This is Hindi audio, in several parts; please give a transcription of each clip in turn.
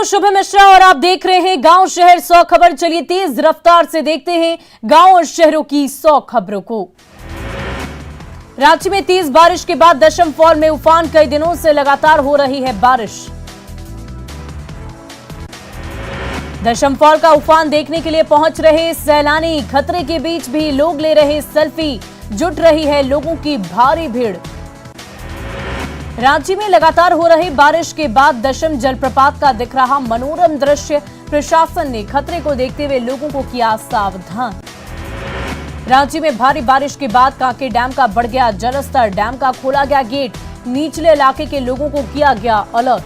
हूं शुभ मिश्रा और आप देख रहे हैं गांव शहर 100 खबर। चलिए तेज रफ्तार से देखते हैं गांव और शहरों की 100 खबरों को। रांची में तेज बारिश के बाद दशम फॉल में उफान। कई दिनों से लगातार हो रही है बारिश। दशम फॉल का उफान देखने के लिए पहुंच रहे सैलानी। खतरे के बीच भी लोग ले रहे सेल्फी। जुट रही है लोगों की भारी भीड़। रांची में लगातार हो रही बारिश के बाद दशम जलप्रपात का दिख रहा मनोरम दृश्य। प्रशासन ने खतरे को देखते हुए लोगों को किया सावधान। रांची में भारी बारिश के बाद कांके डैम का बढ़ गया जलस्तर। डैम का खोला गया गेट। निचले इलाके के लोगों को किया गया अलर्ट।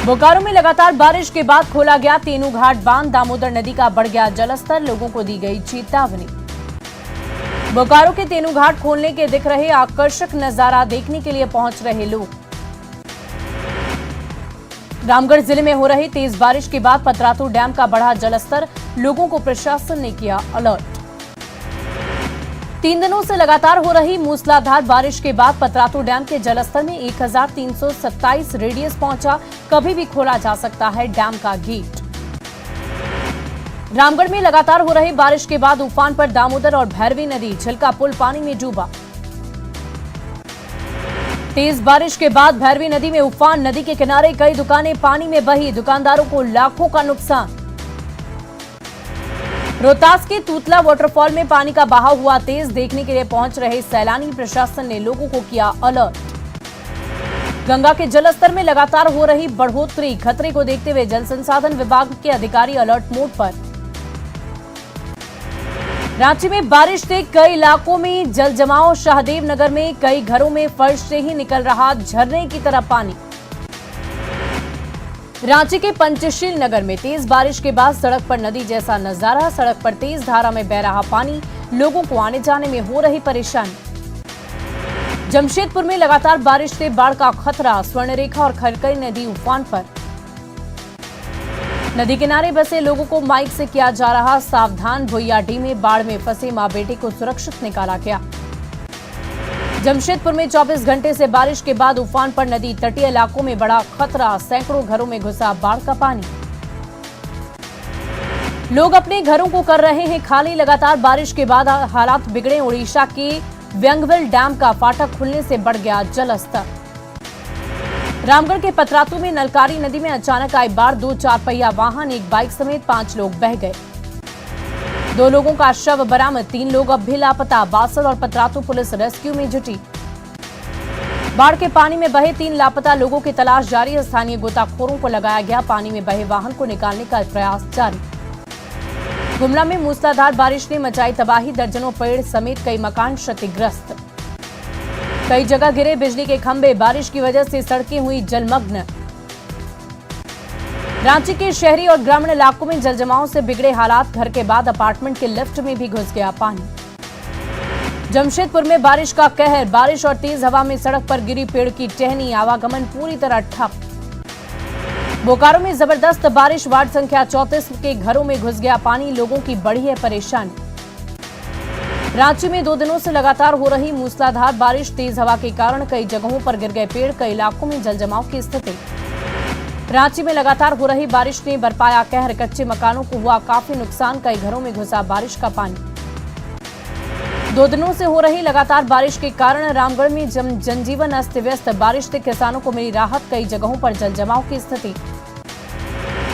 बोकारो में लगातार बारिश के बाद खोला गया तेनूघाट बांध। दामोदर नदी का बढ़ गया जलस्तर। लोगों को दी गई चेतावनी। बोकारो के तेनूघाट खोलने के दिख रहे आकर्षक नजारा देखने के लिए पहुंच रहे लोग। रामगढ़ जिले में हो रही तेज बारिश के बाद पतरातू डैम का बढ़ा जलस्तर। लोगों को प्रशासन ने किया अलर्ट। 3 दिनों से लगातार हो रही मूसलाधार बारिश के बाद पतरातू डैम के जलस्तर में 1327 रेडियस पहुंचा। कभी भी खोला जा सकता है डैम का गेट। रामगढ़ में लगातार हो रही बारिश के बाद उफान पर दामोदर और भैरवी नदी। झिलका पुल पानी में डूबा। तेज बारिश के बाद भैरवी नदी में उफान। नदी के किनारे कई दुकानें पानी में बही। दुकानदारों को लाखों का नुकसान। रोहतास के तूतला वाटरफॉल में पानी का बहाव हुआ तेज। देखने के लिए पहुंच रहे सैलानी। प्रशासन ने लोगों को किया अलर्ट। गंगा के जलस्तर में लगातार हो रही बढ़ोतरी। खतरे को देखते हुए जल संसाधन विभाग के अधिकारी अलर्ट मोड पर। रांची में बारिश से कई इलाकों में जल जमाव। शाहदेव नगर में कई घरों में फर्श से ही निकल रहा झरने की तरह पानी। रांची के पंचशील नगर में तेज बारिश के बाद सड़क पर नदी जैसा नजारा। सड़क पर तेज धारा में बह रहा पानी। लोगों को आने जाने में हो रही परेशानी। जमशेदपुर में लगातार बारिश से बाढ़ का खतरा। स्वर्णरेखा और खरकई नदी उफान पर। नदी किनारे बसे लोगों को माइक से किया जा रहा सावधान। भुइयाडीह में बाढ़ में फंसे मां बेटे को सुरक्षित निकाला गया। जमशेदपुर में 24 घंटे से बारिश के बाद उफान पर नदी। तटीय इलाकों में बड़ा खतरा। सैकड़ों घरों में घुसा बाढ़ का पानी। लोग अपने घरों को कर रहे हैं खाली। लगातार बारिश के बाद हालात बिगड़े। उड़ीसा के व्यंगवेल डैम का फाटक खुलने से बढ़ गया जलस्तर। रामगढ़ के पतरातू में नलकारी नदी में अचानक आई बाढ़। 2 4 पहिया वाहन, एक बाइक समेत 5 लोग बह गए। 2 लोगों का शव बरामद। 3 लोग अब भी लापता। बासल और पतरातू पुलिस रेस्क्यू में जुटी। बाढ़ के पानी में बहे 3 लापता लोगों की तलाश जारी। स्थानीय गोताखोरों को लगाया गया पानी में बहे वाहन को निकालने का प्रयास जारी। गुमला में मूसलाधार बारिश ने मचाई तबाही। दर्जनों पेड़ समेत कई मकान क्षतिग्रस्त। कई जगह गिरे बिजली के खंभे। बारिश की वजह से सड़कें हुई जलमग्न। रांची के शहरी और ग्रामीण इलाकों में जलजमाव से बिगड़े हालात। घर के बाद अपार्टमेंट के लिफ्ट में भी घुस गया पानी। जमशेदपुर में बारिश का कहर। बारिश और तेज हवा में सड़क पर गिरी पेड़ की टहनी। आवागमन पूरी तरह ठप। बोकारो में जबरदस्त बारिश। वार्ड संख्या 34 के घरों में घुस गया पानी। लोगों की बढ़ी है परेशानी। रांची में 2 दिनों से लगातार हो रही मूसलाधार बारिश। तेज हवा के कारण कई जगहों पर गिर गए पेड़। कई इलाकों में जलजमाव की स्थिति। रांची में लगातार हो रही बारिश ने बरपाया कहर। कच्चे मकानों को हुआ काफी नुकसान। कई घरों में घुसा बारिश का पानी। 2 दिनों से हो रही लगातार बारिश के कारण रामगढ़ में जनजीवन अस्त व्यस्त। बारिश से किसानों को मिली राहत। कई जगहों पर जलजमाव की स्थिति।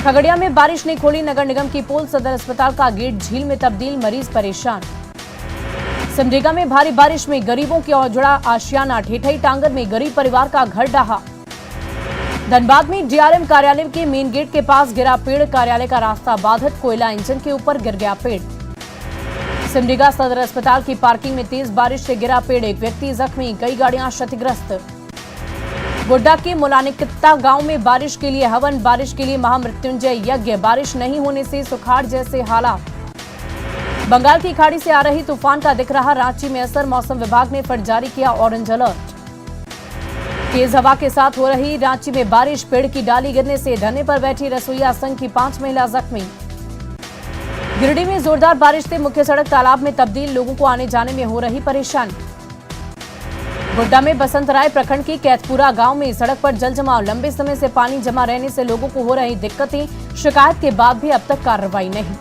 खगड़िया में बारिश ने खोली नगर निगम की पोल। सदर अस्पताल का गेट झील में तब्दील। मरीज परेशान। सिमडेगा में भारी बारिश में गरीबों की ओर जुड़ा आशियाना। ठेठई टांगर में गरीब परिवार का घर ढहा। धनबाद में डीआरएम कार्यालय के मेन गेट के पास गिरा पेड़। कार्यालय का रास्ता बाधित। कोयला इंजन के ऊपर गिर गया पेड़। सिमडेगा सदर अस्पताल की पार्किंग में तेज बारिश से गिरा पेड़। एक व्यक्ति जख्मी। कई गाड़ियां क्षतिग्रस्त। गोड्डा के मुलानिकत्ता गांव में बारिश के लिए हवन। बारिश के लिए महामृत्युंजय यज्ञ। बारिश नहीं होने से सुखाड़ जैसे हालात। बंगाल की खाड़ी से आ रही तूफान का दिख रहा रांची में असर। मौसम विभाग ने फिर जारी किया ऑरेंज अलर्ट। तेज हवा के साथ हो रही रांची में बारिश। पेड़ की डाली गिरने से धरने पर बैठी रसोईया संघ की 5 महिला जख्मी। गिरिडीह में जोरदार बारिश से मुख्य सड़क तालाब में तब्दील। लोगों को आने जाने में हो रही परेशानी। गोड्डा में बसंतराय प्रखंड की कैथपुरा गांव में सड़क पर जल जमाव, लंबे समय से पानी जमा रहने से लोगों को हो रही दिक्कतें, शिकायत के बाद भी अब तक कार्रवाई नहीं।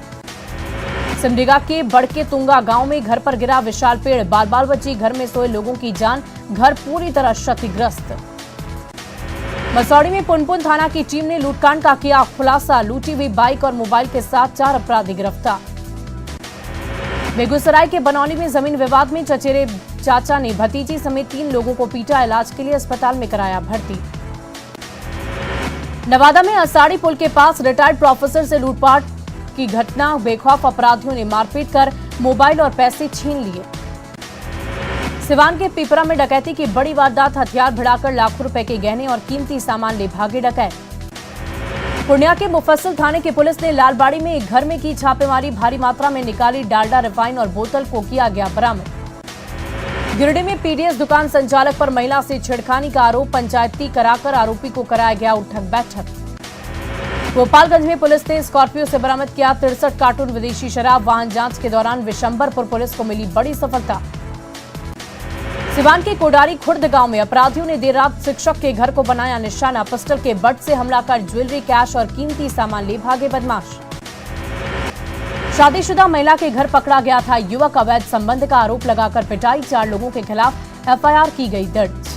सिमडेगा के बड़के तुंगा गांव में घर पर गिरा विशाल पेड़, बाल बाल बची घर में सोए लोगों की जान, घर पूरी तरह क्षतिग्रस्त। मसौड़ी में पुनपुन थाना की टीम ने लूटकांड का किया खुलासा, लूटी हुई बाइक और मोबाइल के साथ 4 अपराधी गिरफ्तार। बेगूसराय के बनौली में जमीन विवाद में चचेरे चाचा ने भतीजी समेत 3 लोगों को पीटा, इलाज के लिए अस्पताल में कराया भर्ती। नवादा में असाड़ी पुल के पास रिटायर्ड प्रोफेसर से लूटपाट की घटना, बेखौफ अपराधियों ने मारपीट कर मोबाइल और पैसे छीन लिए। सिवान के पिपरा में डकैती की बड़ी वारदात, हथियार भिड़ाकर लाखों रुपए के गहने और कीमती सामान ले भागे डकैत। पूर्णिया के मुफस्सिल थाने की पुलिस ने लालबाड़ी में एक घर में की छापेमारी, भारी मात्रा में निकाली डालडा, रिफाइन और बोतल को किया गया बरामद। गिरिडीह में पीडीएस दुकान संचालक पर महिला से छेड़खानी का आरोप, पंचायती कराकर आरोपी को कराया गया उठक बैठक। गोपालगंज में पुलिस ने स्कॉर्पियो से बरामद किया 63 कार्टून विदेशी शराब, वाहन जांच के दौरान विशंबरपुर पुलिस को मिली बड़ी सफलता। सिवान के कोडारी खुर्द गांव में अपराधियों ने देर रात शिक्षक के घर को बनाया निशाना, पिस्टल के बट से हमला कर ज्वेलरी, कैश और कीमती सामान ले भागे बदमाश। शादीशुदा महिला के घर पकड़ा गया था युवक, अवैध संबंध का आरोप लगाकर पिटाई, 4 लोगों के खिलाफ एफआईआर की गई दर्ज।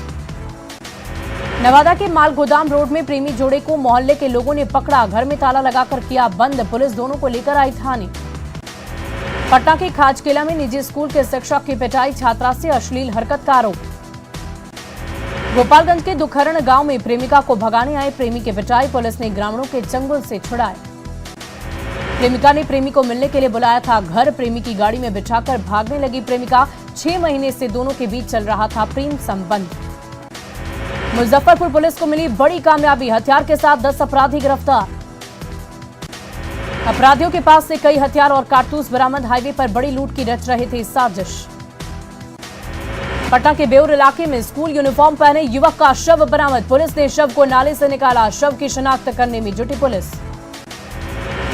नवादा के मालगोदाम रोड में प्रेमी जोड़े को मोहल्ले के लोगों ने पकड़ा, घर में ताला लगाकर किया बंद, पुलिस दोनों को लेकर आई थाने। पटना के खाजकेला में निजी स्कूल के शिक्षक की पिटाई, छात्रा से अश्लील हरकत का आरोप। गोपालगंज के दुखहरण गांव में प्रेमिका को भगाने आए प्रेमी की पिटाई, पुलिस ने ग्रामीणों के चंगुल से छुड़ाए। प्रेमिका ने प्रेमी को मिलने के लिए बुलाया था घर, प्रेमी की गाड़ी में बिठाकर भागने लगी प्रेमिका, 6 महीने से दोनों के बीच चल रहा था प्रेम संबंध। मुजफ्फरपुर पुलिस को मिली बड़ी कामयाबी, हथियार के साथ 10 अपराधी गिरफ्तार। अपराधियों के पास से कई हथियार और कारतूस बरामद, हाईवे पर बड़ी लूट की रच रहे थे साजिश। पटना के बेउर इलाके में स्कूल यूनिफॉर्म पहने युवक का शव बरामद, पुलिस ने शव को नाले से निकाला, शव की शिनाख्त करने में जुटी पुलिस।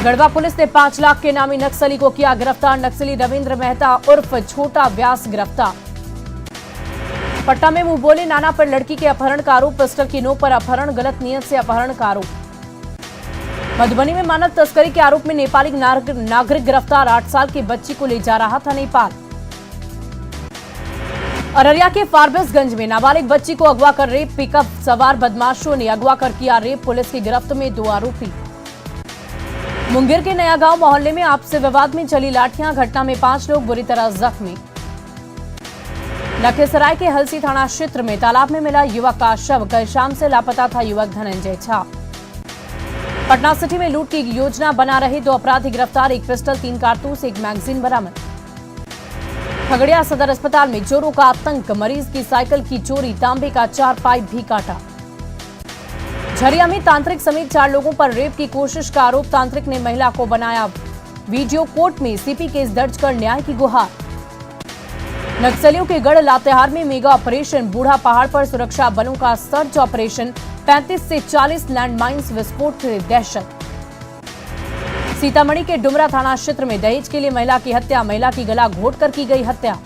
गढ़वा पुलिस ने 5 लाख के नामी नक्सली को किया गिरफ्तार, नक्सली रविंद्र मेहता उर्फ छोटा व्यास गिरफ्तार। पटना में मुंह बोले नाना पर लड़की के अपहरण का आरोप, पिस्टल की नोक पर अपहरण, गलत नियत से अपहरण का आरोप। मधुबनी में मानव तस्करी के आरोप में नेपाली नागरिक गिरफ्तार, 8 साल की बच्ची को ले जा रहा था नेपाल। अररिया के फारबिसगंज में नाबालिग बच्ची को अगवा कर रेप, पिकअप सवार बदमाशों ने अगवा कर किया रेप, पुलिस की गिरफ्त में 2 आरोपी। मुंगेर के नया गांव मोहल्ले में आपसी विवाद में चली लाठियां, घटना में 5 लोग बुरी तरह जख्मी। लखीसराय के हलसी थाना क्षेत्र में तालाब में मिला युवक का शव, कल शाम से लापता था युवक धनंजय झा। पटना सिटी में लूट की योजना बना रहे 2 अपराधी गिरफ्तार, 1 पिस्टल, 3 कारतूस, 1 मैगजीन बरामद। खगड़िया सदर अस्पताल में चोरों का आतंक, मरीज की साइकिल की चोरी, तांबे का 4 पाइप भी काटा। झरिया में तांत्रिक समेत 4 लोगों पर रेप की कोशिश का आरोप, तांत्रिक ने महिला को बनाया वीडियो, कोर्ट में सीपी केस दर्ज कर न्याय की गुहार। नक्सलियों के गढ़ लातेहार में मेगा ऑपरेशन, बूढ़ा पहाड़ पर सुरक्षा बलों का सर्च ऑपरेशन, 35 से 40 लैंडमाइंस विस्फोट से दहशत। सीतामढ़ी के डुमरा थाना क्षेत्र में दहेज के लिए महिला की हत्या, महिला की गला घोंटकर की गई हत्या।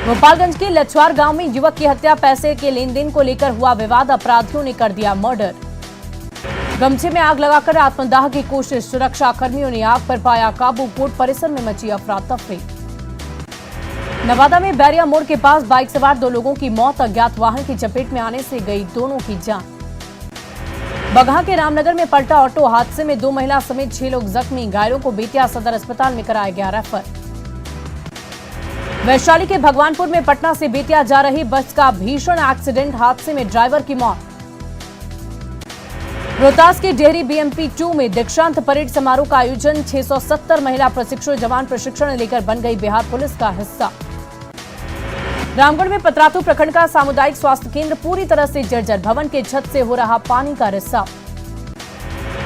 गोपालगंज के लछवार गांव में युवक की हत्या, पैसे के लेन देन को लेकर हुआ विवाद, अपराधियों ने कर दिया मर्डर। गमछे में आग लगाकर आत्मदाह की कोशिश, सुरक्षा कर्मियों ने आग पर पाया काबू, कोर्ट परिसर में मची अफरा तफरी। नवादा में बैरिया मोड़ के पास बाइक सवार 2 लोगों की मौत, अज्ञात वाहन की चपेट में आने से गई दोनों की जान। बगहा के रामनगर में पलटा ऑटो, हादसे में 2 महिला समेत 6 लोग जख्मी, घायलों को बेतिया सदर अस्पताल में कराया गया रेफर। वैशाली के भगवानपुर में पटना से बेतिया जा रही बस का भीषण एक्सीडेंट, हादसे में ड्राइवर की मौत। रोहतास के डेहरी बीएमपी 2 में दीक्षांत परेड समारोह का आयोजन, 670 महिला प्रशिक्षु जवान प्रशिक्षण लेकर बन गई बिहार पुलिस का हिस्सा। रामगढ़ में पतरातू प्रखंड का सामुदायिक स्वास्थ्य केंद्र पूरी तरह से जर्जर, भवन के छत से हो रहा पानी का रिसाव।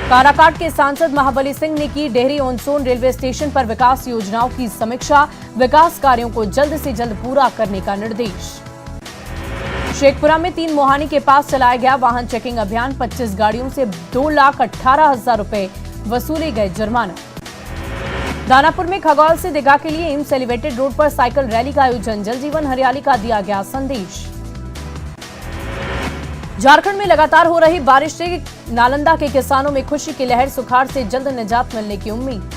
काराकाट के सांसद महाबली सिंह ने की डेहरी ऑनसोन रेलवे स्टेशन पर विकास योजनाओं की समीक्षा, विकास कार्यों को जल्द से जल्द पूरा करने का निर्देश। शेखपुरा में 3 मोहानी के पास चलाया गया वाहन चेकिंग अभियान, 25 गाड़ियों से 2,18,000 रुपए वसूले गए जुर्माना। दानापुर में खगौल से दीघा के लिए एम्स एलिवेटेड रोड पर साइकिल रैली का आयोजन। जल जीवन हरियाली का दिया गया संदेश। झारखंड में लगातार हो रही बारिश से नालंदा के किसानों में खुशी की लहर। सुखाड़ से जल्द निजात मिलने की उम्मीद।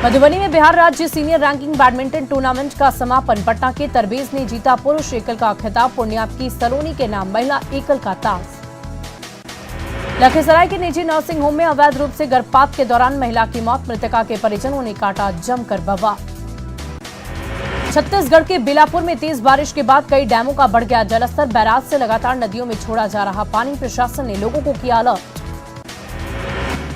मधुबनी में बिहार राज्य सीनियर रैंकिंग बैडमिंटन टूर्नामेंट का समापन। पटना के तरबेज ने जीता पुरुष एकल का खिताब। पूर्णिया की सलोनी के नाम महिला एकल का ताज। लखीसराय के निजी नर्सिंग होम में अवैध रूप से गर्भपात के दौरान महिला की मौत। मृतका के परिजनों ने काटा जमकर बवाल। छत्तीसगढ़ के बिलापुर में तेज बारिश के बाद कई डैमों का बढ़ गया जलस्तर। बैराज से लगातार नदियों में छोड़ा जा रहा पानी। प्रशासन ने लोगों को किया अलर्ट।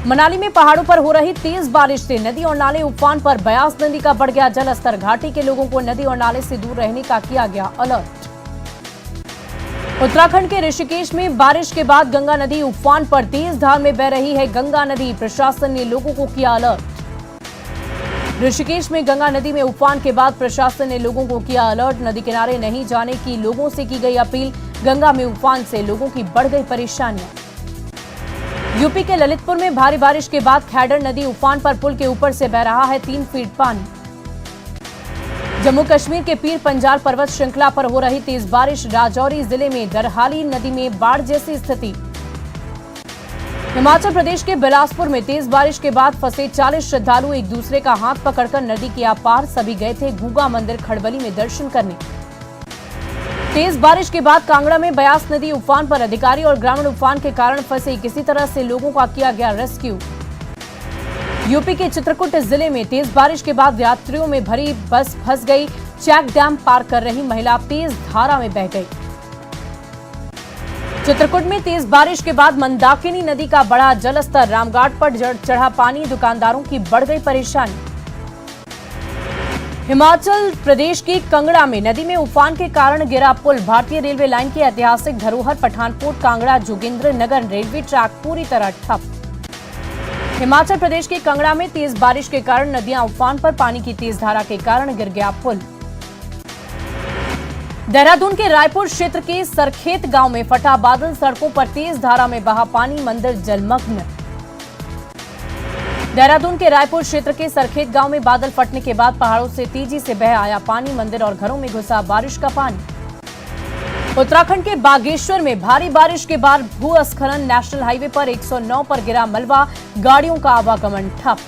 मनाली में पहाड़ों पर हो रही तेज बारिश से नदी और नाले उफान पर। ब्यास नदी का बढ़ गया जलस्तर। घाटी के लोगों को नदी और नाले से दूर रहने का किया गया अलर्ट। उत्तराखंड के ऋषिकेश में बारिश के बाद गंगा नदी उफान पर। तेज धार में बह रही है गंगा नदी। प्रशासन ने लोगों को किया अलर्ट। ऋषिकेश में गंगा नदी में उफान के बाद प्रशासन ने लोगों को किया अलर्ट। नदी किनारे नहीं जाने की लोगों से की गई अपील। गंगा में उफान से लोगों की बढ़ गई परेशानियां। यूपी के ललितपुर में भारी बारिश के बाद खैडर नदी उफान पर। पुल के ऊपर से बह रहा है 3 फीट पानी। जम्मू कश्मीर के पीर पंजाल पर्वत श्रृंखला पर हो रही तेज बारिश। राजौरी जिले में दरहाली नदी में बाढ़ जैसी स्थिति। हिमाचल प्रदेश के बिलासपुर में तेज बारिश के बाद फंसे 40 श्रद्धालु एक दूसरे का हाथ पकड़कर नदी किया पार। सभी गए थे गूगा मंदिर खड़बली में दर्शन करने। तेज बारिश के बाद कांगड़ा में ब्यास नदी उफान पर। अधिकारी और ग्रामीण उफान के कारण फंसे। किसी तरह से लोगों का किया गया रेस्क्यू। यूपी के चित्रकूट जिले में तेज बारिश के बाद यात्रियों में भरी बस फंस गई। चेक डैम पार कर रही महिला तेज धारा में बह गई। चित्रकूट में तेज बारिश के बाद मंदाकिनी नदी का बढ़ा जलस्तर। रामघाट पर चढ़ा पानी। दुकानदारों की बढ़ गई परेशानी। हिमाचल प्रदेश की कंगड़ा में नदी में उफान के कारण गिरा पुल। भारतीय रेलवे लाइन की ऐतिहासिक धरोहर पठानकोट कांगड़ा जोगिंद्र नगर रेलवे ट्रैक पूरी तरह ठप। हिमाचल प्रदेश के कंगड़ा में तेज बारिश के कारण नदियां उफान पर। पानी की तेज धारा के कारण गिर गया पुल। देहरादून के रायपुर क्षेत्र के सरखेत गांव में फटा बादल। सड़कों पर तेज धारा में बहा पानी। मंदिर जलमग्न। देहरादून के रायपुर क्षेत्र के सरखेत गांव में बादल फटने के बाद पहाड़ों से तेजी से बह आया पानी। मंदिर और घरों में घुसा बारिश का पानी। उत्तराखंड के बागेश्वर में भारी बारिश के बाद भूस्खलन। नेशनल हाईवे पर 109 पर गिरा मलबा। गाड़ियों का आवागमन ठप।